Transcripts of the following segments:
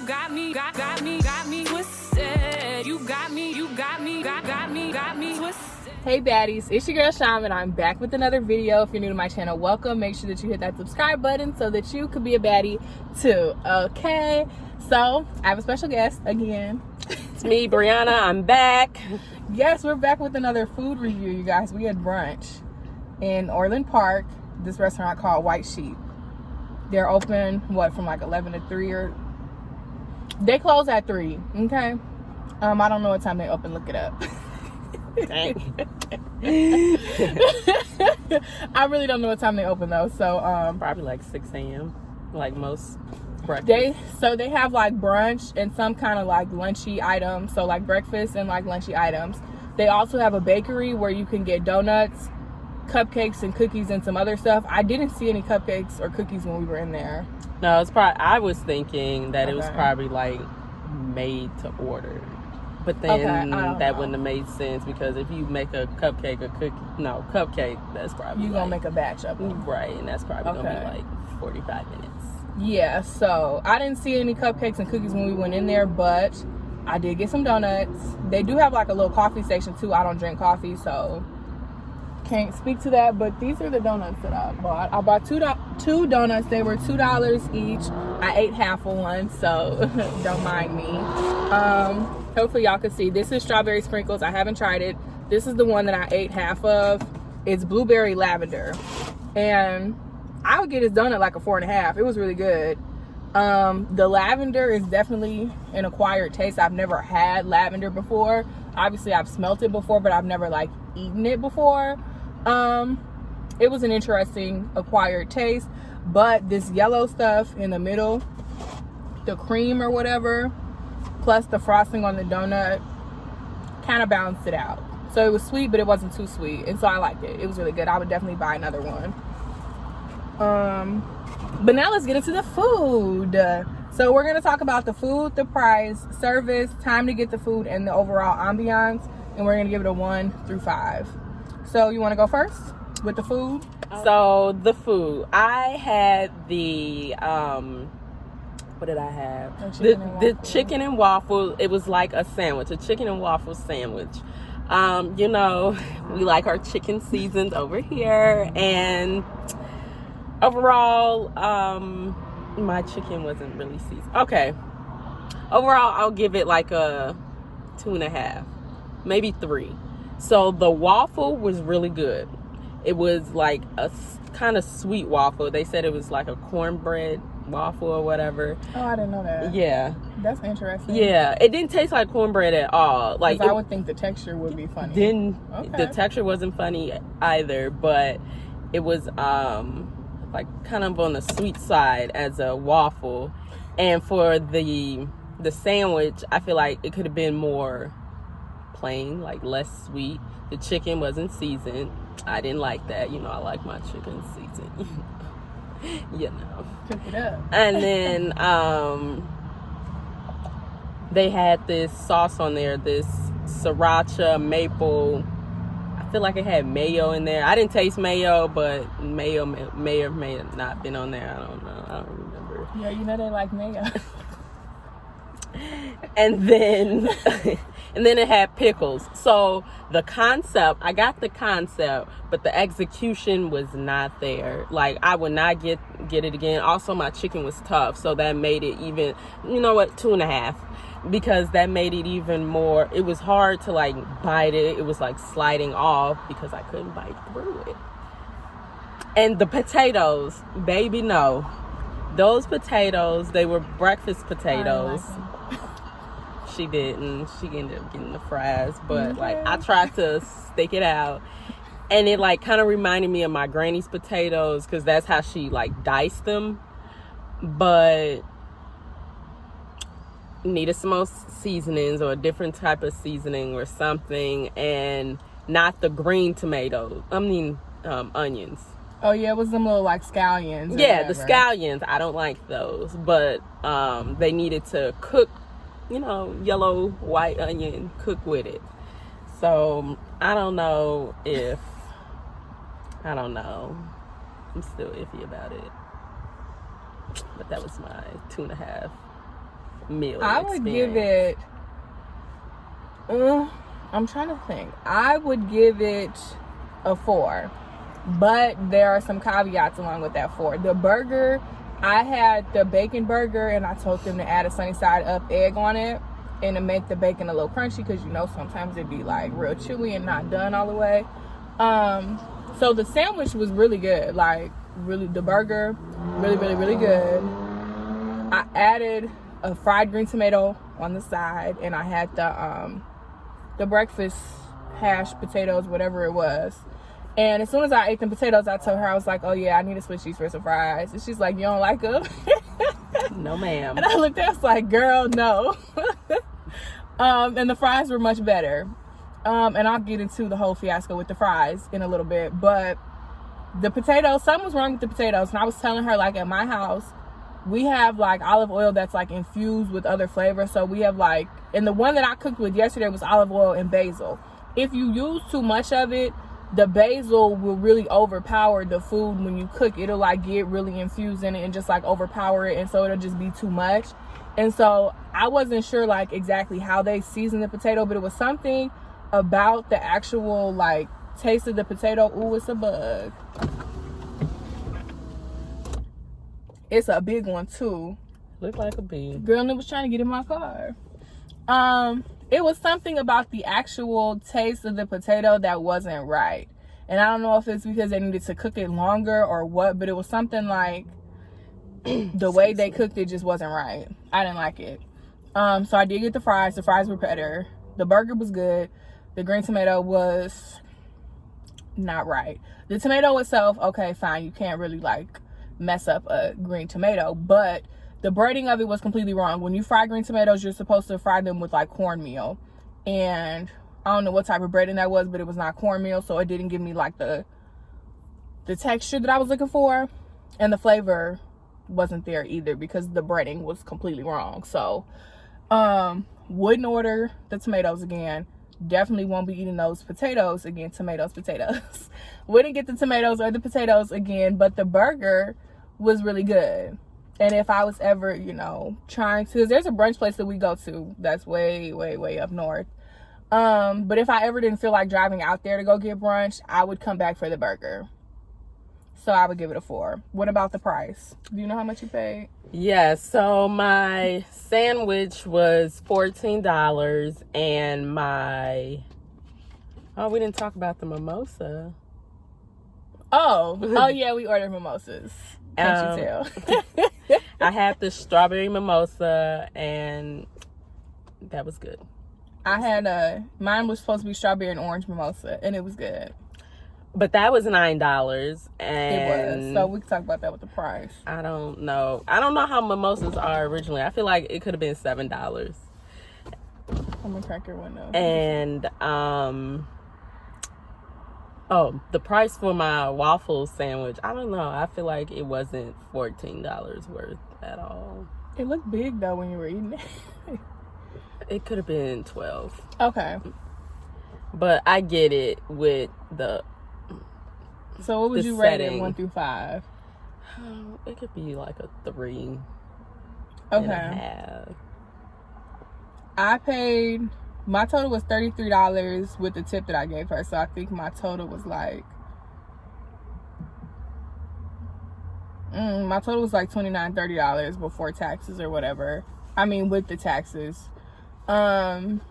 twisted. You got me twisted. Hey baddies, it's your girl Sham and I'm back with another video. If you're new to my channel, welcome. Make sure that you hit that subscribe button so that you could be a baddie too, okay? So, I have a special guest again. It's me, Brianna. I'm back. Yes, we're back with another food review, you guys. We had brunch in Orland Park, this restaurant called White Sheep. They're open, from like 11 to 3 or... They close at 3, okay? I don't know what time they open. Look it up. Dang. I really don't know what time they open though. So Probably like 6 a.m. like most breakfast. They have like brunch and some kind of like lunchy items. So like breakfast and like lunchy items. They also have a bakery where you can get donuts, cupcakes, and cookies and some other stuff. I didn't see any cupcakes or cookies when we were in there. No, it's probably. I was thinking that it was probably like made to order. But then that wouldn't have made sense because if you make a cupcake or cupcake, that's probably you're gonna make a batch of them. Right, and that's probably gonna be like 45 minutes. Yeah, so I didn't see any cupcakes and cookies when we went in there, but I did get some donuts. They do have like a little coffee station too. I don't drink coffee, so can't speak to that, but these are the donuts that I bought. I bought two donuts. They were $2 each. I ate half of one, so don't mind me. Hopefully y'all can see. This is strawberry sprinkles. I haven't tried it. This is the one that I ate half of. It's blueberry lavender. And I would get this donut like a 4.5. It was really good. The lavender is definitely an acquired taste. I've never had lavender before. Obviously I've smelt it before, but I've never like eaten it before. It was an interesting acquired taste, but this yellow stuff in the middle, the cream or whatever, plus the frosting on the donut, kind of balanced it out. So it was sweet, but it wasn't too sweet, and so I liked it. It was really good. I would definitely buy another one. But now let's get into the food. So we're gonna talk about the food, the price, service, time to get the food, and the overall ambiance, and we're gonna give it a 1 through 5. So you want to go first with the food? So the food, I had the what did I have? The chicken and waffle. It was like a sandwich, a chicken and waffle sandwich. You know, we like our chicken seasoned over here, and overall, my chicken wasn't really seasoned. Okay, overall, I'll give it like a 2.5, maybe 3. So the waffle was really good. It was like a kind of sweet waffle. They said it was like a cornbread waffle or whatever. Oh, I didn't know that. Yeah. That's interesting. Yeah, it didn't taste like cornbread at all. Like I would think the texture would be funny. The texture wasn't funny either, but it was like kind of on the sweet side as a waffle. And for the sandwich, I feel like it could have been more plain, like less sweet. The chicken wasn't seasoned. I didn't like that. You know, I like my chicken seasoned. You know. Cook it up. And then they had this sauce on there, this sriracha maple. I feel like it had mayo in there. I didn't taste mayo, but mayo may or may have not been on there. I don't know. I don't remember. Yeah, you know they like mayo. And then it had pickles. So the concept, I got the concept, but the execution was not there. Like, I would not get it again. Also, my chicken was tough, so that made it even, 2.5, because that made it even more. It was hard to like bite it. It was like sliding off because I couldn't bite through it. And the potatoes, baby, no. Those potatoes, they were breakfast potatoes. She didn't. She ended up getting the fries, but like I tried to stick it out, and it like kind of reminded me of my granny's potatoes because that's how she like diced them. But needed some more seasonings or a different type of seasoning or something, and not the green tomatoes. Onions. Oh yeah, it was them little like scallions. Yeah, the scallions. I don't like those, but they needed to cook. Yellow, white onion, cook with it. So, I don't know. I'm still iffy about it. But that was my 2.5 meal I would give experience? it. I'm trying to think. I would give it a 4, but there are some caveats along with that 4. The burger, I had the bacon burger, and I told them to add a sunny side up egg on it, and to make the bacon a little crunchy, because you know sometimes it'd be like real chewy and not done all the way. So the sandwich was really good. Like, really, the burger, really, really, really good. I added a fried green tomato on the side, and I had the breakfast hash potatoes, whatever it was. And as soon as I ate the potatoes, I told her, I was like, oh yeah, I need to switch these for some fries. And she's like, you don't like them? No, ma'am. And I looked at her, I was like, girl, no. And the fries were much better. And I'll get into the whole fiasco with the fries in a little bit. But the potatoes, something was wrong with the potatoes. And I was telling her, like, at my house, we have like olive oil that's like infused with other flavors. So we have like, and the one that I cooked with yesterday was olive oil and basil. If you use too much of it, the basil will really overpower the food when you cook. It'll like get really infused in it and just like overpower it, and so it'll just be too much. And so I wasn't sure like exactly how they seasoned the potato, but it was something about the actual like taste of the potato. Ooh, it's a bug. It's a big one too. Look like a bee. Girl, and it was trying to get in my car. It was something about the actual taste of the potato that wasn't right. And I don't know if it's because they needed to cook it longer or what, but it was something like the way they cooked it just wasn't right. I didn't like it. So I did get the fries. The fries were better. The burger was good. The green tomato was not right. The tomato itself, okay, fine. You can't really like mess up a green tomato, but the breading of it was completely wrong. When you fry green tomatoes, you're supposed to fry them with like cornmeal, and I don't know what type of breading that was, but it was not cornmeal, so it didn't give me like the texture that I was looking for, and the flavor wasn't there either because the breading was completely wrong. So wouldn't order the tomatoes again. Definitely won't be eating those potatoes again. Potatoes. Wouldn't get the tomatoes or the potatoes again, but the burger was really good. And if I was ever, you know, trying to, because there's a brunch place that we go to that's way, way, way up north. But if I ever didn't feel like driving out there to go get brunch, I would come back for the burger. So I would give it a 4. What about the price? Do you know how much you paid? Yeah, so my sandwich was $14, and we didn't talk about the mimosa. Oh yeah, we ordered mimosas. Can't you tell? I had the strawberry mimosa, and that was good. I had mine was supposed to be strawberry and orange mimosa, and it was good. But that was $9, and it was. So we can talk about that with the price. I don't know how mimosas are originally. I feel like it could have been $7. I'm gonna crack your window. And the price for my waffle sandwich, I don't know. I feel like it wasn't $14 worth at all. It looked big though when you were eating it. It could have been $12. Okay. But I get it with the. So what would you rate it 1 through 5? It could be like a 3. Okay. And a half. I paid, my total was $33 with the tip that I gave her. So I think my total was like, my total was like $29, $30 before taxes or whatever. I mean, with the taxes. And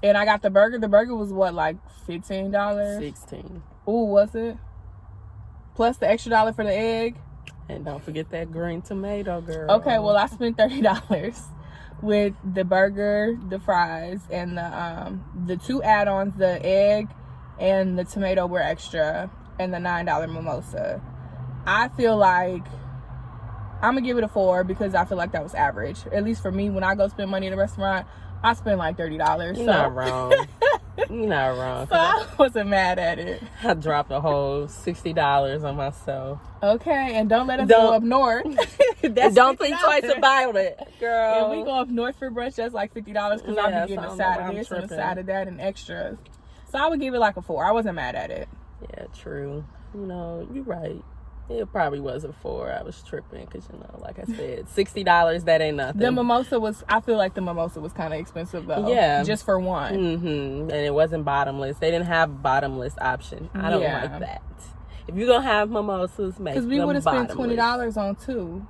I got the burger. The burger was what, like $15? $16. Ooh, was it? Plus the extra $1 for the egg. And don't forget that green tomato, girl. Okay, well, I spent $30 with the burger, the fries, and the 2 add-ons. The egg and the tomato were extra, and the $9 mimosa. I feel like I'm gonna give it a 4 because I feel like that was average. At least for me, when I go spend money at a restaurant, I spend like $30. You're not wrong. You're not wrong. So I wasn't mad at it. I dropped a whole $60 on myself. Okay, and don't let us go up north. Don't think twice about it, girl. If we go up north for brunch, that's like $50 because I'll be getting a side of this and a side of that and extras. So I would give it like a 4. I wasn't mad at it. Yeah, true. You know, you're right. It probably wasn't 4. I was tripping because, you know, like I said, $60, that ain't nothing. The mimosa was, I feel like the mimosa was kind of expensive though. Yeah. Just for one. And it wasn't bottomless. They didn't have a bottomless option. I don't like that. If you're going to have mimosas, make them bottomless. Because we would have spent $20 on 2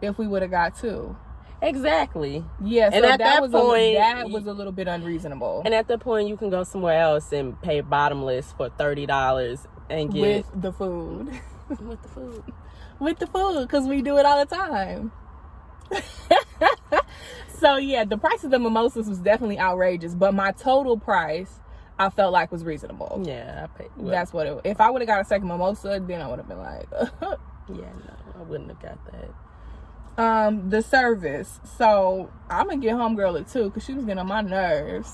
if we would have got 2. Exactly. Yeah, so and at that point, that was a little bit unreasonable. And at that point, you can go somewhere else and pay bottomless for $30 and get... With the food. With the food. With the food, because we do it all the time. So, yeah, the price of the mimosas was definitely outrageous, but my total price, I felt like was reasonable. Yeah, I paid. Well, that's what it. If I would have got a second mimosa, then I would have been like, yeah, no, I wouldn't have got that. The service. So I'm gonna get homegirl it too, because she was getting on my nerves.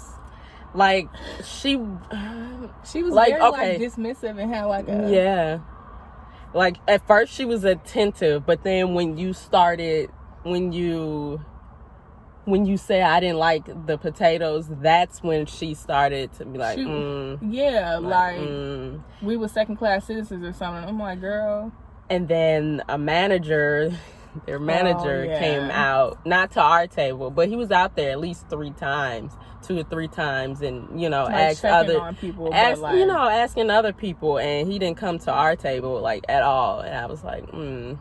Like she was like, very like dismissive and had like a like at first she was attentive, but then when you said I didn't like the potatoes, that's when she started to be like, we were second class citizens or something. I'm like, girl. And then their manager came out, not to our table, but he was out there at least 2 or 3 times, and, you know, like asking other people, and he didn't come to our table like at all. And I was like, And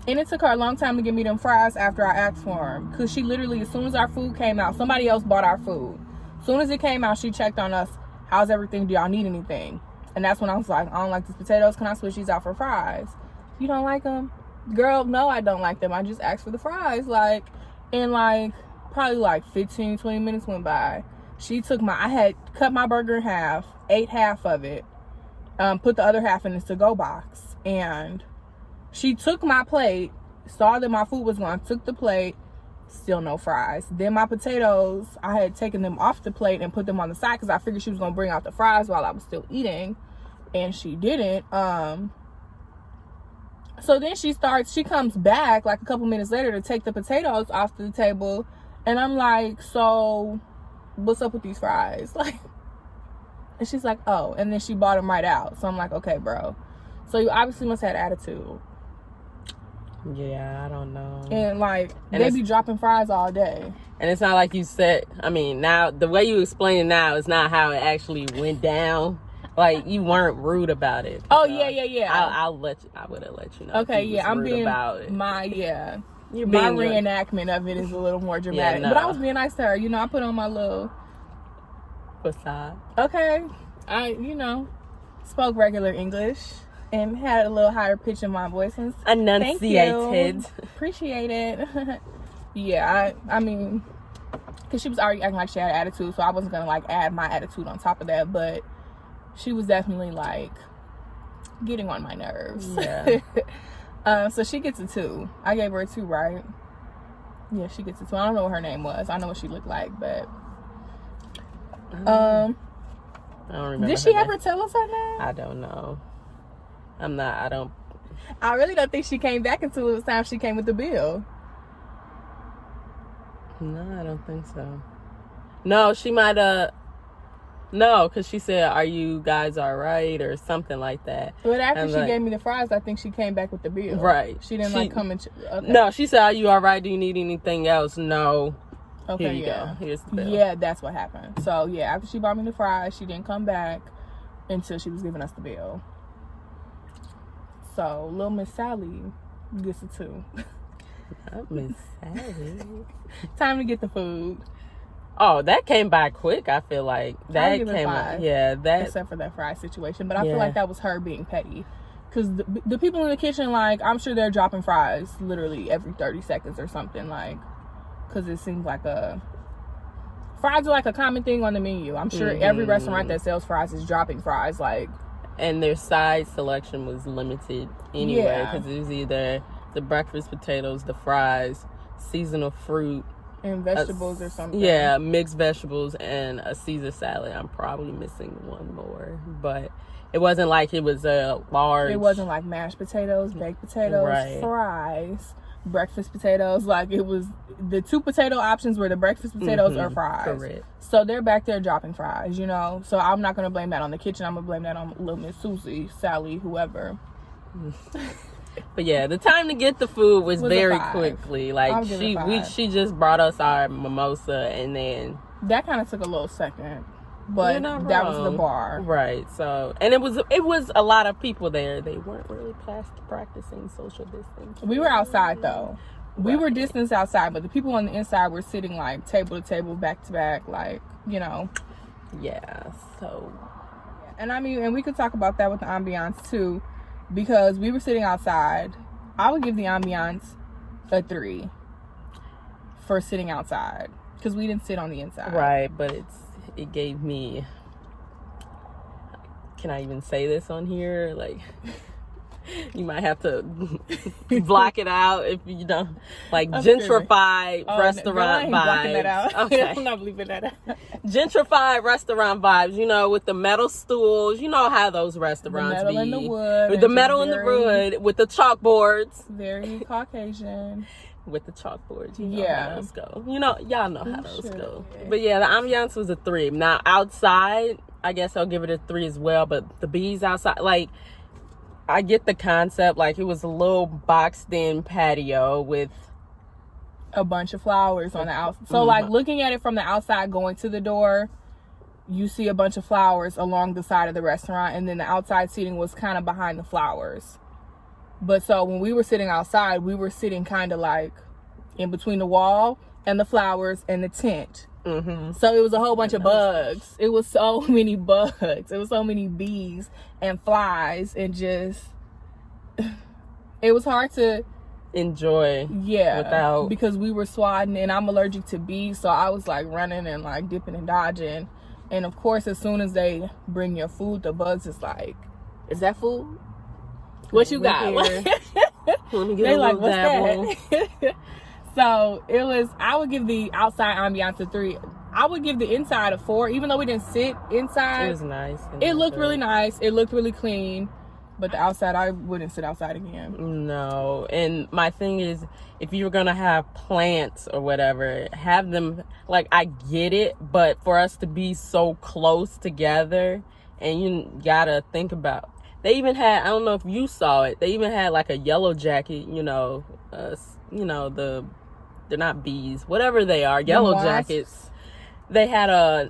it took her a long time to give me them fries after I asked for them, because she literally, as soon as our food came out, somebody else bought our food. As soon as it came out, she checked on us. How's everything? Do y'all need anything? And that's when I was like, I don't like these potatoes. Can I switch these out for fries? You don't like them? Girl, no, I don't like them. I just asked for the fries. Probably 15, 20 minutes went by. She took I had cut my burger in half, ate half of it, put the other half in this to-go box. And she took my plate, saw that my food was gone, took the plate, still no fries. Then my potatoes, I had taken them off the plate and put them on the side because I figured she was going to bring out the fries while I was still eating. And she didn't. So then she comes back like a couple minutes later to take the potatoes off the table. And I'm like, so what's up with these fries? And she's like, oh. And then she bought them right out. So I'm like, okay, bro. So you obviously must have had attitude. Yeah, I don't know. And they be dropping fries all day. And it's not like you said, I mean, now the way you explain it now is not how it actually went down. Like, you weren't rude about it. Oh, yeah. I would have let you know. Okay, yeah, I'm being about it. My reenactment of it is a little more dramatic. Yeah, no. But I was being nice to her. You know, I put on my little facade. Okay. I, spoke regular English and had a little higher pitch in my voice. Enunciated. Appreciate it. Yeah, I mean, because she was already acting like she had attitude, so I wasn't going to, add my attitude on top of that, but she was definitely getting on my nerves. Yeah. So she gets a 2. I gave her a 2, right? Yeah, she gets a 2. I don't know what her name was. I know what she looked like, but I don't remember. Did she ever tell us her name? I don't know. I really don't think she came back until it was time she came with the bill. No, I don't think so. No, she might have. No, because she said, are you guys all right? Or something like that. But after she gave me the fries, I think she came back with the bill. Right. She didn't come and... Okay. No, she said, are you all right? Do you need anything else? No. Okay, Here you go. Here's the bill. Yeah, that's what happened. So, yeah, after she bought me the fries, she didn't come back until she was giving us the bill. So, little Miss Sally gets a 2. Not Miss Sally. Time to get the food. Oh, that came by quick. I feel like that came by. Yeah, except for that fry situation, but I feel like that was her being petty, because the people in the kitchen, I'm sure they're dropping fries literally every 30 seconds or something, because it seems like fries are a common thing on the menu. I'm sure every restaurant that sells fries is dropping fries, and their side selection was limited anyway, because it was either the breakfast potatoes, the fries, seasonal fruit, and vegetables or something. Yeah, mixed vegetables and a Caesar salad. I'm probably missing one more, but it wasn't like it was a large. It wasn't like mashed potatoes, baked potatoes, fries, breakfast potatoes. It was the 2 potato options were the breakfast potatoes or fries. Correct. So they're back there dropping fries, So I'm not gonna blame that on the kitchen. I'm gonna blame that on little Miss Susie, Sally, whoever. But yeah, the time to get the food was Was a very 5. quickly. I'll Like give it a 5. she just brought us our mimosa, and then That kind of took a little second, but you're not that was the wrong. bar. Right. So, and it was a lot of people there. They weren't really practicing social distance. We were outside though. We Right. were distanced outside, but the people on the inside were sitting like table to table, back to back, like, you know. Yeah. So. And I mean, and we could talk about that with the ambiance too, because we were sitting outside. I would give the ambiance a 3 for sitting outside, because we didn't sit on the inside. Right, but it gave me. Can I even say this on here? Like, you might have to block it out if you don't. Like gentrified restaurant vibes. That out. Okay, I'm not believing that. gentrified restaurant vibes. You know, with the metal stools. You know how those restaurants The metal be. in the wood. With the metal in the wood, with the chalkboards. Very Caucasian. With the chalkboards, you know Yeah. how those go. You know, y'all know how those Sure. go. But yeah, the ambiance was a 3. Now outside, I guess I'll give it a 3 as well. But the bees outside, like, I get the concept. Like, it was a little boxed in patio with A bunch of flowers on the outside. So like looking at it from the outside going to the door, you see a bunch of flowers along the side of the restaurant, and then the outside seating was kind of behind the flowers. But so when we were sitting outside, we were sitting kind of like in between the wall and the flowers and the tent. Mm-hmm. So it was a whole bunch of bugs. It was so many bugs. It was so many bees and flies, and just it was hard to enjoy. Yeah, without, because we were swatting, and I'm allergic to bees, so I was like running and like dipping and dodging. And of course, as soon as they bring your food, the bugs is like, "Is that food? What you got?" Let me get They a like, little "What's dabble. that?" So it was. I would give the outside ambiance a 3. I would give the inside a 4, even though we didn't sit inside. It was nice. It looked really nice. It looked really clean. But the outside, I wouldn't sit outside again. No. And my thing is, if you're going to have plants or whatever, have them, like, I get it, but for us to be so close together, and you got to think about, they even had, I don't know if you saw it, they even had like a yellow jacket, they're not bees, whatever they are, yellow jackets. They had a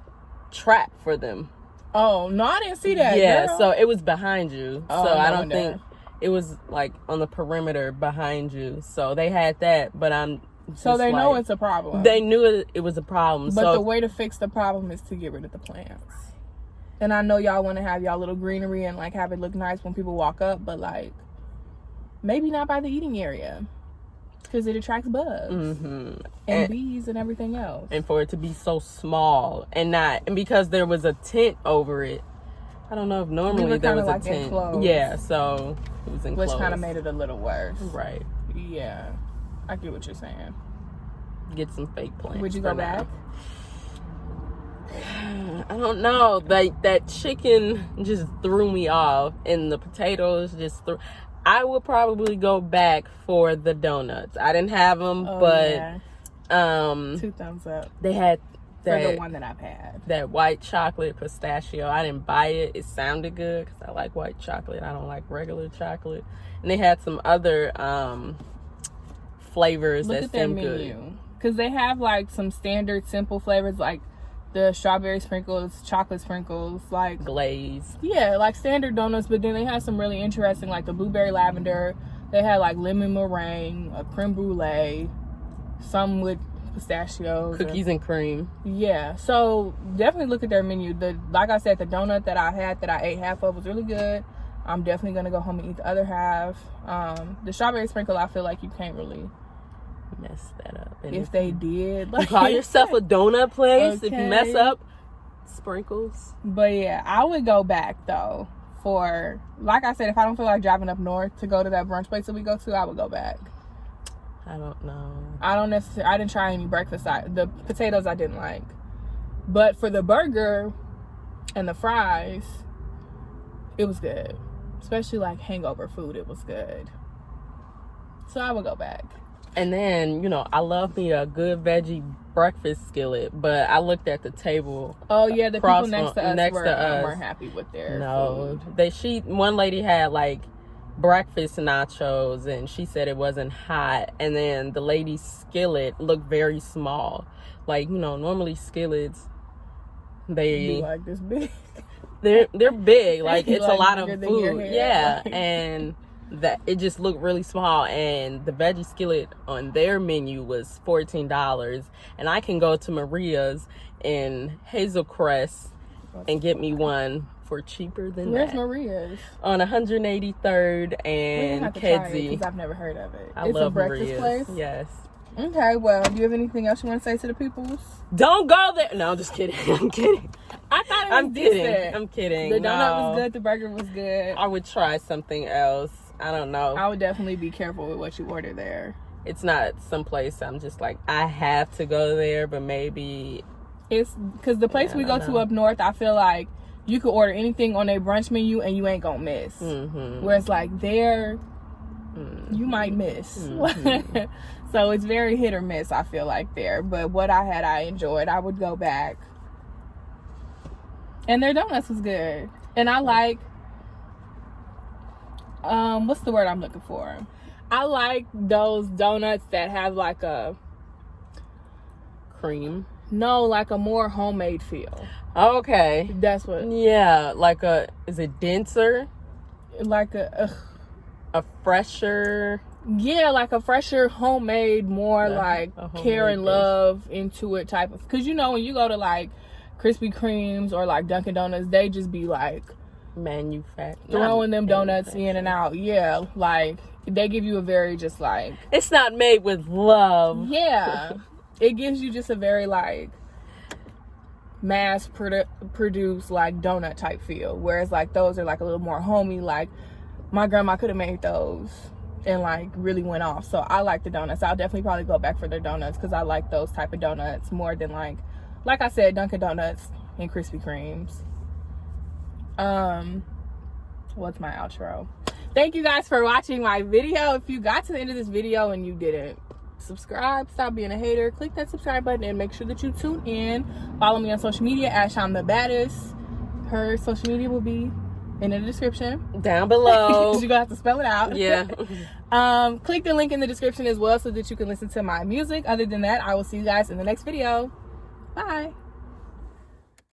trap for them. Oh, no, I didn't see that. Yeah, girl. so it was behind you. Oh, so I no don't wonder. think it was like on the perimeter behind you. So they had that, but I'm So just they know like, it's a problem. They knew it was a problem. But so the way to fix the problem is to get rid of the plants. And I know y'all want to have y'all little greenery and like have it look nice when people walk up, but like maybe not by the eating area, because it attracts bugs and bees and everything else. And for it to be so small and because there was a tent over it. I don't know if normally there was like a tent. enclosed. Yeah, so it was enclosed. Which kind of made it a little worse. Right. Yeah, I get what you're saying. Get some fake plants. Would you go for back? now. I don't know. Like, that chicken just threw me off, and the potatoes just threw. I would probably go back for the donuts. I didn't have them, but yeah. 2 thumbs up they had for the one that I've had. that white chocolate pistachio. I didn't buy it. It sounded good because I like white chocolate. I don't like regular chocolate. And they had some other flavors Look that at their seemed good. menu, because they have like some standard simple flavors like the strawberry sprinkles, chocolate sprinkles, like Glazed. yeah, like standard donuts. But then they had some really interesting, like the blueberry lavender. They had like lemon meringue, a creme brulee, some with pistachios, Cookies and cream. yeah. So definitely look at their menu. Like I said, the donut that I had that I ate half of was really good. I'm definitely gonna go home and eat the other half. The strawberry sprinkle, I feel like you can't really Mess that up. And if they did. you call yourself a donut place, if you mess Okay. up, sprinkles. But yeah, I would go back though. For like I said, if I don't feel like driving up north to go to that brunch place that we go to, I would go back. I don't know. I didn't try any breakfast. The potatoes I didn't like, but for the burger and the fries, it was good. Especially like hangover food, it was good. So I would go back. And then, I love me a good veggie breakfast skillet, but I looked at the table. Oh yeah, the people across next to us next weren't, to us. weren't happy with their No, food. one lady had like breakfast nachos, and she said it wasn't hot. And then the lady's skillet looked very small. Like, you know, normally skillets, Be like this big. they're big. Like, it's Like a lot of bigger than your food. hair. Yeah. And that it just looked really small. And the veggie skillet on their menu was $14. And I can go to Maria's in Hazelcrest and get me one for cheaper than Where's that. Maria's? On 183rd and Kedzie. Because I've never heard of it. I It's love a breakfast Maria's. place? Yes. Okay, well, do you have anything else you want to say to the peoples? Don't go there. No, I'm just kidding. I'm kidding. I thought it was I'm kidding. decent. I'm kidding. The donut No. was good. The burger was good. I would try something else. I don't know. I would definitely be careful with what you order there. It's not someplace I'm just like, I have to go there, but maybe. It's because the place Yeah, we I go don't to know. up north, I feel like you could order anything on their brunch menu and you ain't gonna miss. Mm-hmm. Whereas like there, you might miss. Mm-hmm. So it's very hit or miss, I feel like there. But what I had, I enjoyed. I would go back. And their donuts was good. And I like, what's the word I'm looking for? I like those donuts that have like a, Cream. no, like a more homemade feel. Okay. That's what, Yeah, like is it denser? like a Fresher? yeah, like a fresher, homemade, more Yeah, like a homemade care and base. love into it type of. Because you know when you go to like Krispy Kremes or like Dunkin' Donuts, they just be like throwing them donuts in and out. Yeah, like they give you a very just like, It's not made with love. yeah, it gives you just a very like mass produced like donut type feel. Whereas like those are like a little more homey. Like my grandma could have made those and like really went off. So I like the donuts. I'll definitely probably go back for their donuts because I like those type of donuts more than like I said, Dunkin' Donuts and Krispy Kremes. What's my outro? Thank you guys for watching my video. If you got to the end of this video and you didn't subscribe, stop being a hater, click that subscribe button and make sure that you tune in. Follow me on social media at Sham the Baddest. Her social media will be in the description. Down below. You're gonna have to spell it out. Yeah. Click the link in the description as well so that you can listen to my music. Other than that, I will see you guys in the next video. Bye.